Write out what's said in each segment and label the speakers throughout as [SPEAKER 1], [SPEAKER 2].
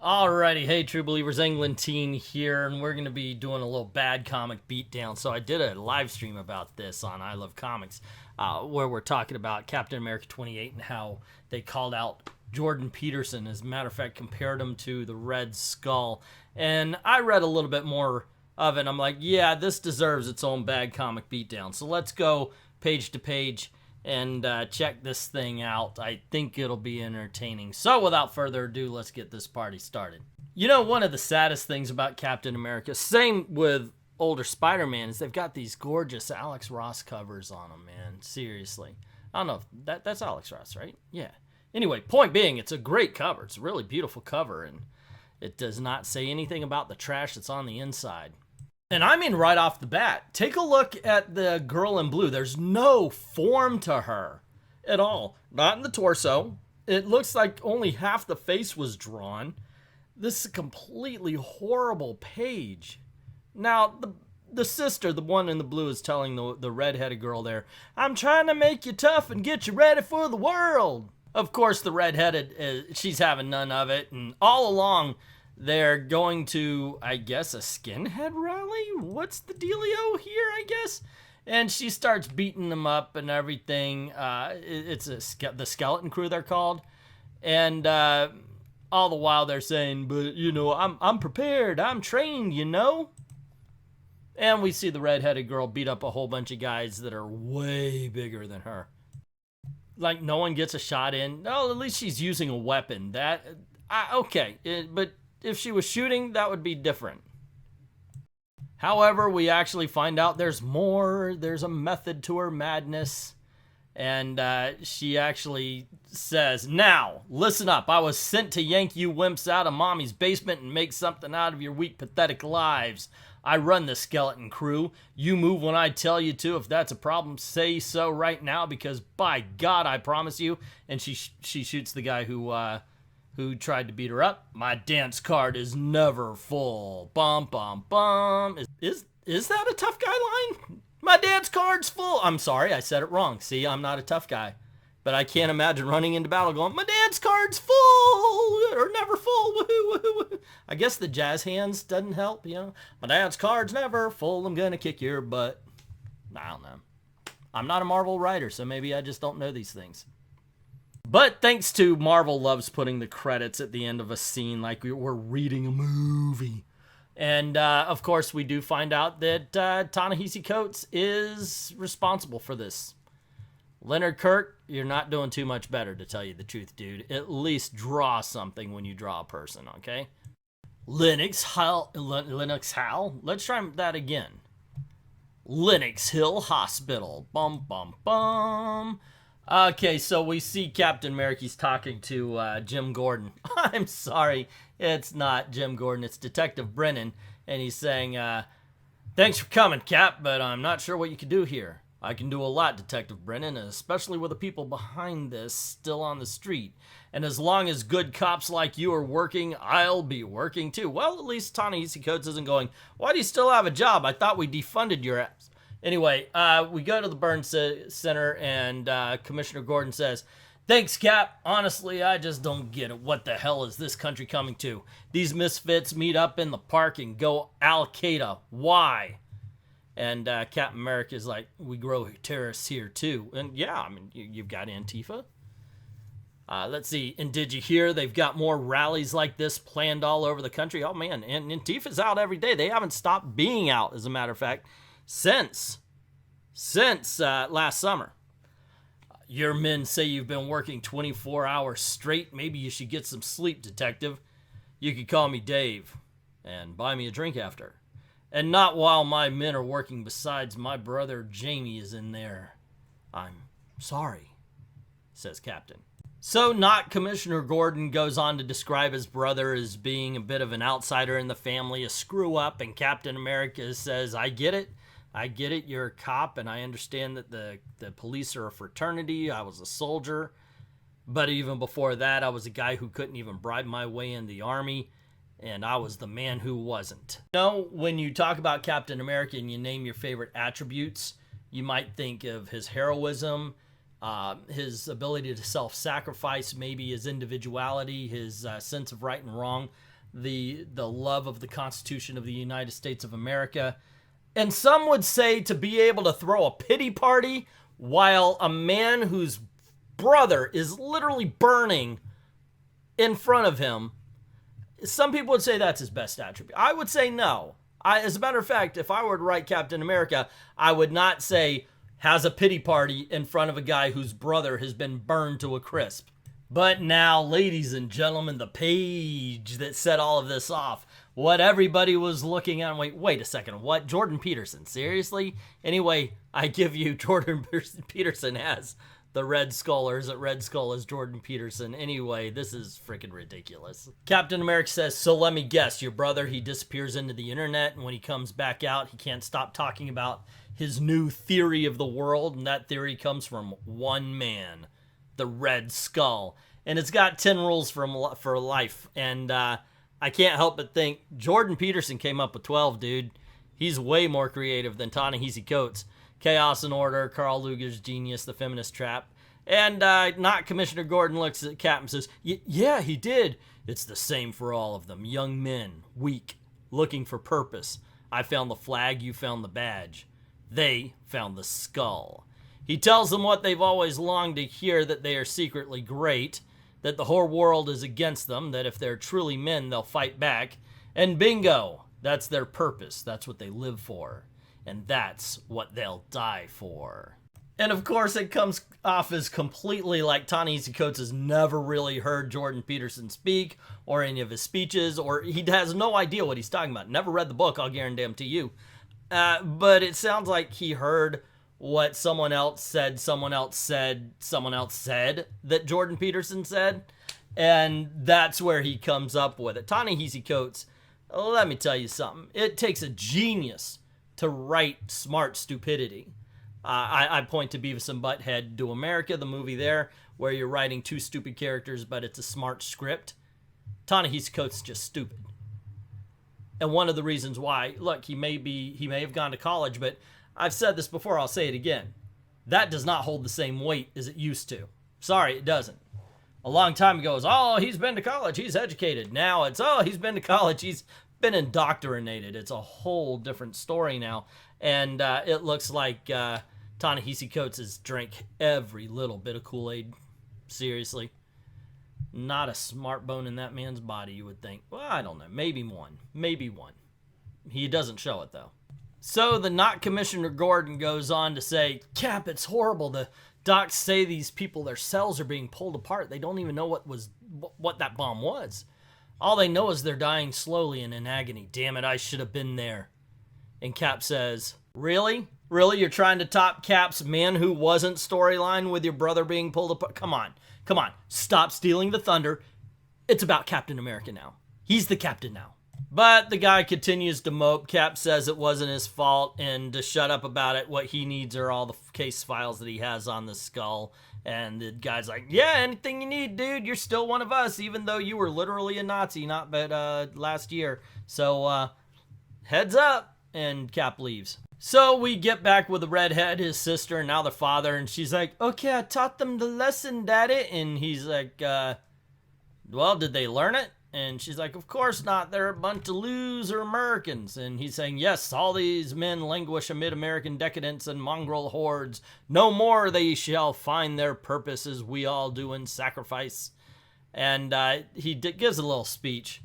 [SPEAKER 1] Alrighty, hey True Believers, England Teen here, and we're going to be doing a little bad comic beatdown. So I did a live stream about this on I Love Comics, where we're talking about Captain America 28 and how they called out Jordan Peterson. As a matter of fact, compared him to the Red Skull. And I read a little bit more of it, and I'm like, yeah, this deserves its own bad comic beatdown. So let's go page to page and check this thing out. I think it'll be entertaining. So without further ado, let's get this party started. You know, one of the saddest things about Captain America, same with older Spider-Man, is they've got these gorgeous Alex Ross covers on them, man. Seriously. I don't know, that's Alex Ross, right? Yeah. Anyway, point being, it's a great cover. It's a really beautiful cover, and it does not say anything about the trash that's on the inside. And I mean right off the bat, take a look at the girl in blue. There's no form to her at all. Not in the torso. It looks like only half the face was drawn. This is a completely horrible page. Now, the sister, the one in the blue, is telling the redheaded girl there, I'm trying to make you tough and get you ready for the world. Of course, the redheaded, she's having none of it. And all along, they're going to, I guess, a skinhead rally? What's the dealio here, I guess? And she starts beating them up and everything. It's the Skeleton Crew, they're called. And all the while they're saying, but, you know, I'm prepared. I'm trained, you know? And we see the redheaded girl beat up a whole bunch of guys that are way bigger than her. Like, no one gets a shot in. No, at least she's using a weapon. Okay, but if she was shooting, that would be different. However, we actually find out there's more. There's a method to her madness. And she actually says, now, listen up. I was sent to yank you wimps out of mommy's basement and make something out of your weak, pathetic lives. I run the Skeleton Crew. You move when I tell you to. If that's a problem, say so right now, because by God, I promise you. And she shoots the guy who tried to beat her up. My dance card is never full. Bum, bum, bum. Is that a tough guy line? My dance card's full. I'm sorry, I said it wrong. See, I'm not a tough guy. But I can't imagine running into battle going, my dance card's full or never full. Woohoo, woohoo, woohoo. I guess the jazz hands doesn't help, you know. My dance card's never full. I'm going to kick your butt. I don't know. I'm not a Marvel writer, so maybe I just don't know these things. But thanks to Marvel loves putting the credits at the end of a scene like we're reading a movie. And, of course, we do find out that Ta-Nehisi Coates is responsible for this. Leonard Kirk, you're not doing too much better, to tell you the truth, dude. At least draw something when you draw a person, okay? Lenox Hall. Let's try that again. Lenox Hill Hospital. Bum, bum, bum. Okay, so we see Captain America's talking to Jim Gordon. I'm sorry, it's not Jim Gordon, it's Detective Brennan. And he's saying, thanks for coming, Cap, but I'm not sure what you can do here. I can do a lot, Detective Brennan, especially with the people behind this still on the street. And as long as good cops like you are working, I'll be working too. Well, at least Ta-Nehisi Coates isn't going, why do you still have a job? I thought we defunded your ass. Anyway, we go to the Burn Center, and Commissioner Gordon says, thanks, Cap. Honestly, I just don't get it. What the hell is this country coming to? These misfits meet up in the park and go Al-Qaeda. Why? And Captain America is like, we grow terrorists here, too. And yeah, I mean, you've got Antifa. Let's see. And did you hear they've got more rallies like this planned all over the country? Oh, man. And Antifa's out every day. They haven't stopped being out, as a matter of fact, since last summer. Your men say you've been working 24 hours straight. Maybe you should get some sleep, Detective. You could call me Dave and buy me a drink after. And not while my men are working. Besides, my brother Jamie is in there. I'm sorry, says Captain. So not Commissioner Gordon goes on to describe his brother as being a bit of an outsider in the family, a screw-up, and Captain America says, I get it. I get it, you're a cop, and I understand that the police are a fraternity. I was a soldier. But even before that, I was a guy who couldn't even bribe my way in the army, and I was the man who wasn't. You know, when you talk about Captain America and you name your favorite attributes, you might think of his heroism, his ability to self-sacrifice, maybe his individuality, his sense of right and wrong, the love of the Constitution of the United States of America. And some would say to be able to throw a pity party while a man whose brother is literally burning in front of him, some people would say that's his best attribute. I would say no. As a matter of fact, if I were to write Captain America, I would not say has a pity party in front of a guy whose brother has been burned to a crisp. But now, ladies and gentlemen, the page that set all of this off, what everybody was looking at, wait a second, what? Jordan Peterson, seriously? Anyway, I give you Jordan Peterson as the Red Skull, or is it Red Skull as Jordan Peterson? Anyway, this is freaking ridiculous. Captain America says, so let me guess, your brother, he disappears into the internet, and when he comes back out, he can't stop talking about his new theory of the world, and that theory comes from one man, the Red Skull. And it's got 10 rules for life, and I can't help but think Jordan Peterson came up with 12, dude. He's way more creative than Ta-Nehisi Coates. Chaos and Order, Carl Luger's Genius, The Feminist Trap. And not Commissioner Gordon looks at Cap and says, yeah, he did. It's the same for all of them. Young men, weak, looking for purpose. I found the flag, you found the badge. They found the skull. He tells them what they've always longed to hear, that they are secretly great, that the whole world is against them, that if they're truly men, they'll fight back. And bingo, that's their purpose. That's what they live for. And that's what they'll die for. And of course, it comes off as completely like Ta-Nehisi Coates has never really heard Jordan Peterson speak, or any of his speeches, or he has no idea what he's talking about. Never read the book, I'll guarantee you. But it sounds like he heard what someone else said that Jordan Peterson said, and that's where he comes up with it. Ta-Nehisi Coates, let me tell you something. It takes a genius to write smart stupidity. I point to Beavis and Butthead Do America, the movie there, where you're writing two stupid characters, but it's a smart script. Ta-Nehisi Coates is just stupid. And one of the reasons why, look, he may have gone to college, but I've said this before, I'll say it again. That does not hold the same weight as it used to. Sorry, it doesn't. A long time ago, it was, oh, he's been to college, he's educated. Now it's, oh, he's been to college, he's been indoctrinated. It's a whole different story now. And it looks like Ta-Nehisi Coates has drank every little bit of Kool-Aid. Seriously. Not a smart bone in that man's body, you would think. Well, I don't know. Maybe one. Maybe one. He doesn't show it, though. So the not Commissioner Gordon goes on to say, Cap, it's horrible. The docs say these people, their cells are being pulled apart. They don't even know what that bomb was. All they know is they're dying slowly and in agony. Damn it, I should have been there. And Cap says, really? Really? You're trying to top Cap's Man Who Wasn't storyline with your brother being pulled apart? Come on. Come on. Stop stealing the thunder. It's about Captain America now. He's the captain now. But the guy continues to mope. Cap says it wasn't his fault and to shut up about it. What he needs are all the case files that he has on the skull. And the guy's like, yeah, anything you need, dude. You're still one of us, even though you were literally a Nazi not but last year. So heads up. And Cap leaves. So we get back with the redhead, his sister, and now the father. And she's like, okay, I taught them the lesson, Daddy. And he's like, well, did they learn it? And she's like, of course not. They're a bunch of loser Americans. And he's saying, yes, all these men languish amid American decadence and mongrel hordes. No more they shall find their purpose as we all do in sacrifice. And he gives a little speech.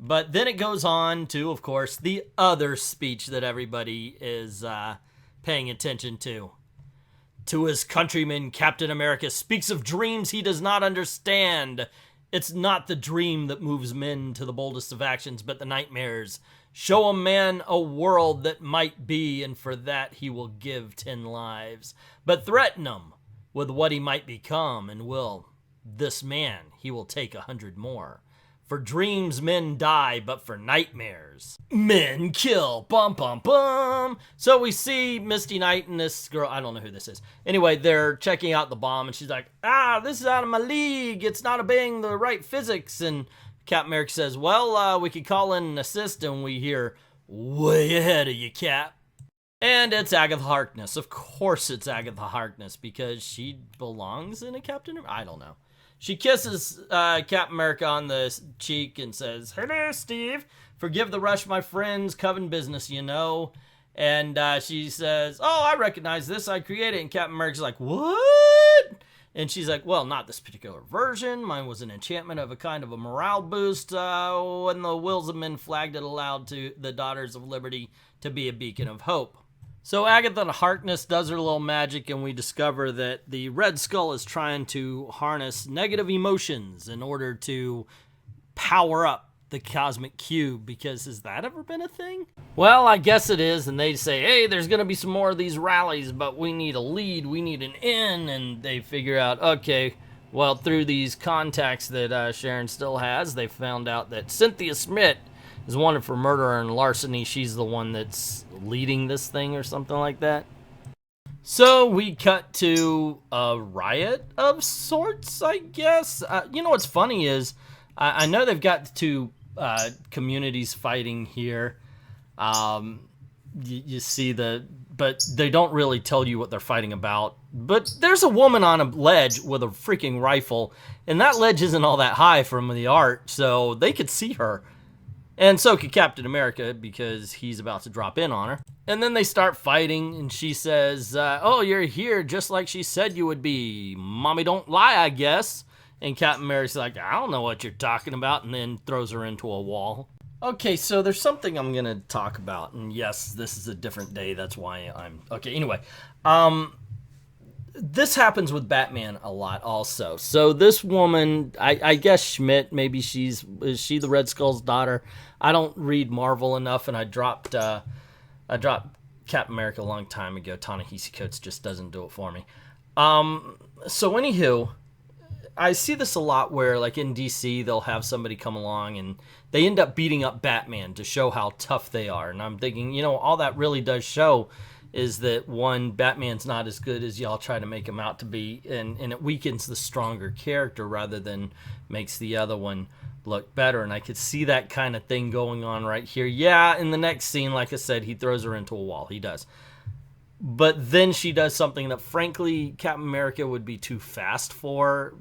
[SPEAKER 1] But then it goes on to, of course, the other speech that everybody is paying attention to. To his countrymen, Captain America speaks of dreams he does not understand. It's not the dream that moves men to the boldest of actions, but the nightmares. Show a man a world that might be, and for that he will give 10 lives. But threaten him with what he might become, and this man, he will take 100 more. For dreams, men die, but for nightmares, men kill. Bum, bum, bum. So we see Misty Knight and this girl. I don't know who this is. Anyway, they're checking out the bomb, and she's like, this is out of my league. It's not obeying the right physics. And Captain America says, well, we could call in an assist, and we hear, way ahead of you, Cap. And it's Agatha Harkness. Of course it's Agatha Harkness, because she belongs in a Captain America. I don't know. She kisses Captain America on the cheek and says, "Hello, Steve. Forgive the rush, my friends. Coven business, you know." And she says, "Oh, I recognize this. I created it." And Captain America's like, "What?" And she's like, "Well, not this particular version. Mine was an enchantment of a kind of a morale boost when the wills of men flagged it aloud to the Daughters of Liberty to be a beacon of hope." So Agatha Harkness does her little magic, and we discover that the Red Skull is trying to harness negative emotions in order to power up the Cosmic Cube, because has that ever been a thing? Well, I guess it is, and they say, "Hey, there's going to be some more of these rallies, but we need a lead, we need an in," and they figure out, okay, well, through these contacts that Sharon still has, they found out that Cynthia Smith is wanted for murder and larceny. She's the one that's leading this thing or something like that. So we cut to a riot of sorts, I guess. You know what's funny is, I know they've got two communities fighting here. You see but they don't really tell you what they're fighting about. But there's a woman on a ledge with a freaking rifle, and that ledge isn't all that high from the art, so they could see her. And so could Captain America, because he's about to drop in on her. And then they start fighting, and she says, "Oh, you're here just like she said you would be. Mommy don't lie, I guess." And Captain America's like, "I don't know what you're talking about," and then throws her into a wall. Okay, so there's something I'm going to talk about, and yes, this is a different day, that's why I'm... Okay, anyway. This happens with Batman a lot also. So this woman, I guess Schmidt, maybe is she the Red Skull's daughter? I don't read Marvel enough, and I dropped Captain America a long time ago. Ta-Nehisi Coates just doesn't do it for me. So anywho, I see this a lot where, like in DC, they'll have somebody come along and they end up beating up Batman to show how tough they are. And I'm thinking, you know, all that really does show is that, one, Batman's not as good as y'all try to make him out to be, and it weakens the stronger character rather than makes the other one look better. And I could see that kind of thing going on right here. Yeah, in the next scene, like I said, he throws her into a wall. He does. But then she does something that, frankly, Captain America would be too fast for.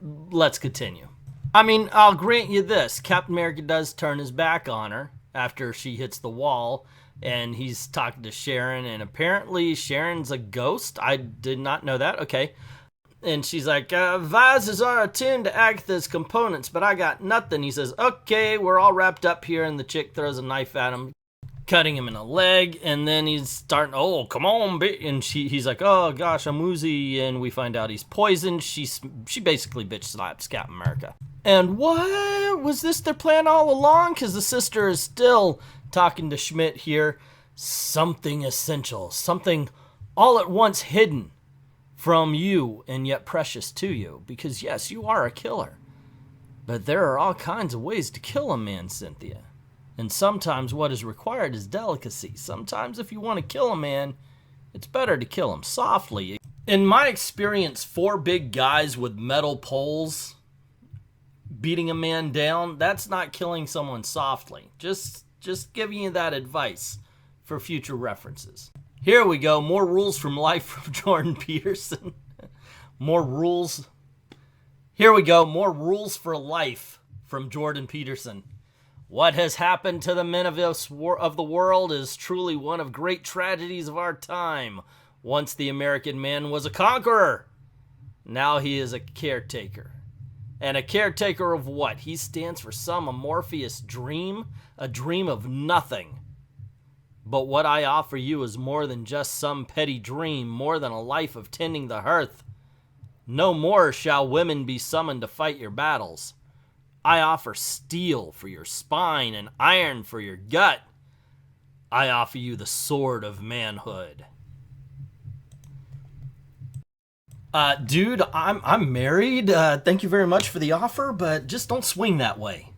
[SPEAKER 1] Let's continue. I mean, I'll grant you this. Captain America does turn his back on her after she hits the wall, and he's talking to Sharon, and apparently Sharon's a ghost. I did not know that. Okay. And she's like, "Visors are attuned to Agatha's components, but I got nothing." He says, "Okay, we're all wrapped up here," and the chick throws a knife at him, cutting him in the leg, and then he's starting, "Oh, come on, and he's like, "Oh gosh, I'm woozy," and we find out he's poisoned. She basically bitch slaps Captain America. And what was this their plan all along? Because the sister is still talking to Schmidt here. Something essential, something all at once hidden from you and yet precious to you, because yes, you are a killer, but there are all kinds of ways to kill a man, Cynthia. And sometimes what is required is delicacy. Sometimes if you want to kill a man, it's better to kill him softly. In my experience, 4 big guys with metal poles beating a man down, that's not killing someone softly. Just giving you that advice for future references. Here we go, more rules from life from Jordan Peterson. More rules. Here we go, more rules for life from Jordan Peterson. What has happened to the men of the world is truly one of great tragedies of our time. Once the American man was a conqueror. Now he is a caretaker. And a caretaker of what? He stands for some amorphous dream, a dream of nothing. But what I offer you is more than just some petty dream, more than a life of tending the hearth. No more shall women be summoned to fight your battles. I offer steel for your spine and iron for your gut. I offer you the sword of manhood. Dude, I'm married. Thank you very much for the offer, but just don't swing that way.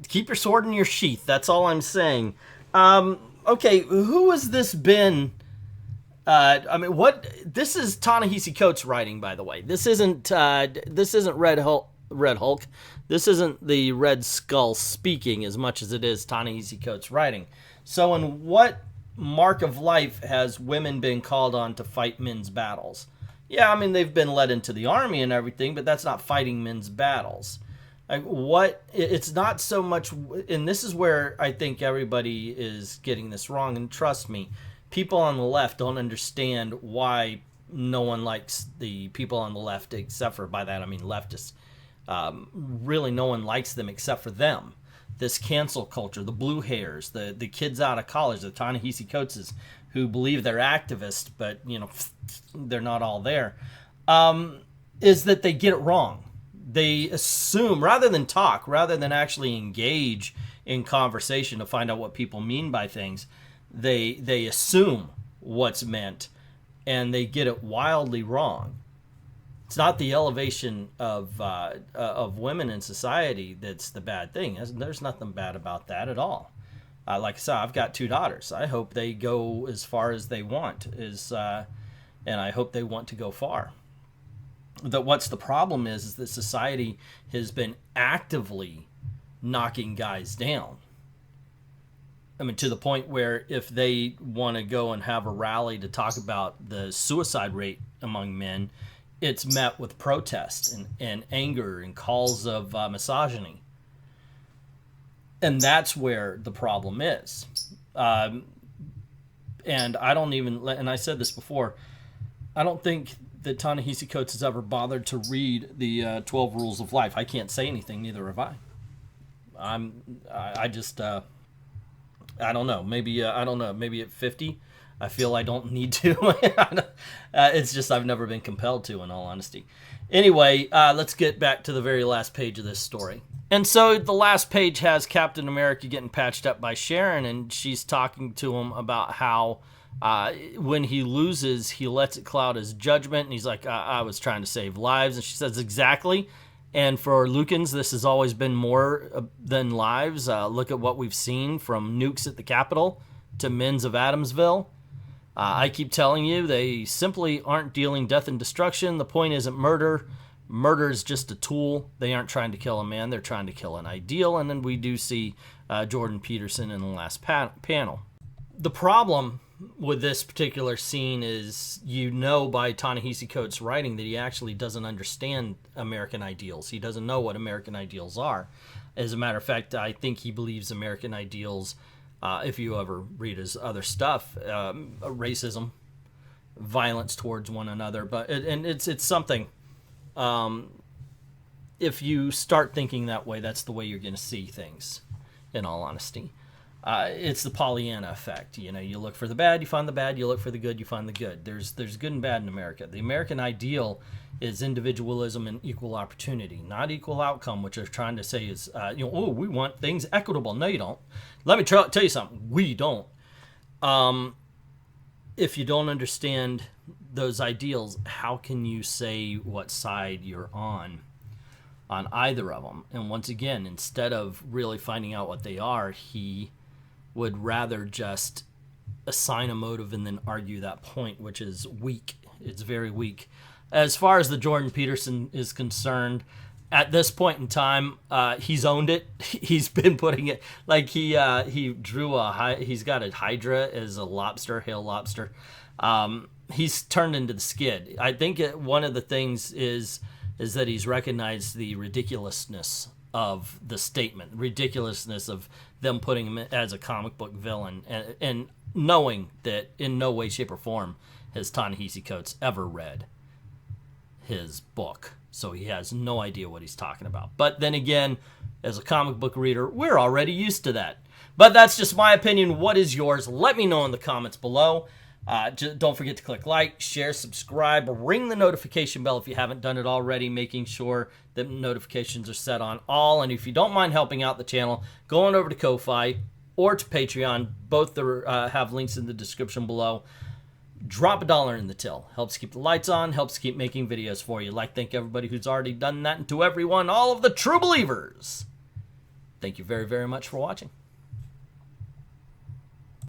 [SPEAKER 1] Keep your sword in your sheath. That's all I'm saying. Okay, who has this been? This is Ta-Nehisi Coates writing, by the way. This isn't Red Hulk. This isn't the Red Skull speaking as much as it is Ta-Nehisi Coates writing. So in what Mark of Life has women been called on to fight men's battles. Yeah, I mean, they've been led into the army and everything, but that's not fighting men's battles. Like, what? It's not so much, and this is where I think everybody is getting this wrong, and trust me, people on the left don't understand why no one likes the people on the left, except for, by that I mean leftists. Really, no one likes them except for them. This cancel culture, the blue hairs, the kids out of college, the Ta-Nehisi Coates, who believe they're activists, but, you know, they're not all there, is that they get it wrong. They assume, rather than talk, rather than actually engage in conversation to find out what people mean by things, they assume what's meant, and they get it wildly wrong. It's not the elevation of women in society that's the bad thing. There's nothing bad about that at all. Like I said, I've got 2 daughters. I hope they go as far as they want, and I hope they want to go far. What's the problem is that society has been actively knocking guys down. I mean, to the point where if they want to go and have a rally to talk about the suicide rate among men, it's met with protest and anger and calls of misogyny. And that's where the problem is. And I don't even, and I said this before, I don't think that Ta-Nehisi Coates has ever bothered to read the 12 Rules of Life. I can't say anything, neither have I. I just, I don't know. Maybe, I don't know, maybe at 50, I feel I don't need to. It's just I've never been compelled to, in all honesty. Anyway, let's get back to the very last page of this story. And so the last page has Captain America getting patched up by Sharon, and she's talking to him about how when he loses, he lets it cloud his judgment, and he's like, I was trying to save lives. And she says, exactly. And for Lucans, this has always been more than lives. Look at what we've seen, from nukes at the Capitol to men's of Adamsville. I keep telling you, they simply aren't dealing death and destruction. The point isn't murder. Murder is just a tool. They aren't trying to kill a man. They're trying to kill an ideal. And then we do see Jordan Peterson in the last panel. The problem with this particular scene is, you know, by Ta-Nehisi Coates' writing that he actually doesn't understand American ideals. He doesn't know what American ideals are. As a matter of fact, I think he believes American ideals, if you ever read his other stuff, racism, violence towards one another. But it's something. If you start thinking that way, that's the way you're going to see things, in all honesty. It's the Pollyanna effect. You know, you look for the bad, you find the bad. You look for the good, you find the good. There's good and bad in America. The American ideal is individualism and equal opportunity, not equal outcome, which they're trying to say is, we want things equitable. No, you don't. Let me tell you something. We don't. If you don't understand those ideals, how can you say what side you're on either of them? And once again, instead of really finding out what they are, he would rather just assign a motive and then argue that point, which is weak. It's very weak. As far as the Jordan Peterson is concerned, at this point in time, he's owned it. He's been putting it, like he drew he's got a hydra as a lobster, hail lobster. He's turned into the skid. I think one of the things is that he's recognized the ridiculousness of the statement, ridiculousness of them putting him as a comic book villain, and knowing that in no way, shape, or form has Ta-Nehisi Coates ever read his book. So he has no idea what he's talking about. But then again, as a comic book reader, we're already used to that. But that's just my opinion. What is yours? Let me know in the comments below. Don't forget to click like, share, subscribe, ring the notification bell if you haven't done it already, making sure that notifications are set on all. And if you don't mind helping out the channel, go on over to Ko-Fi or to Patreon. Both have links in the description below. Drop $1 in the till. Helps keep the lights on, helps keep making videos for you. Thank everybody who's already done that, and to everyone, all of the true believers, thank you very, very much for watching.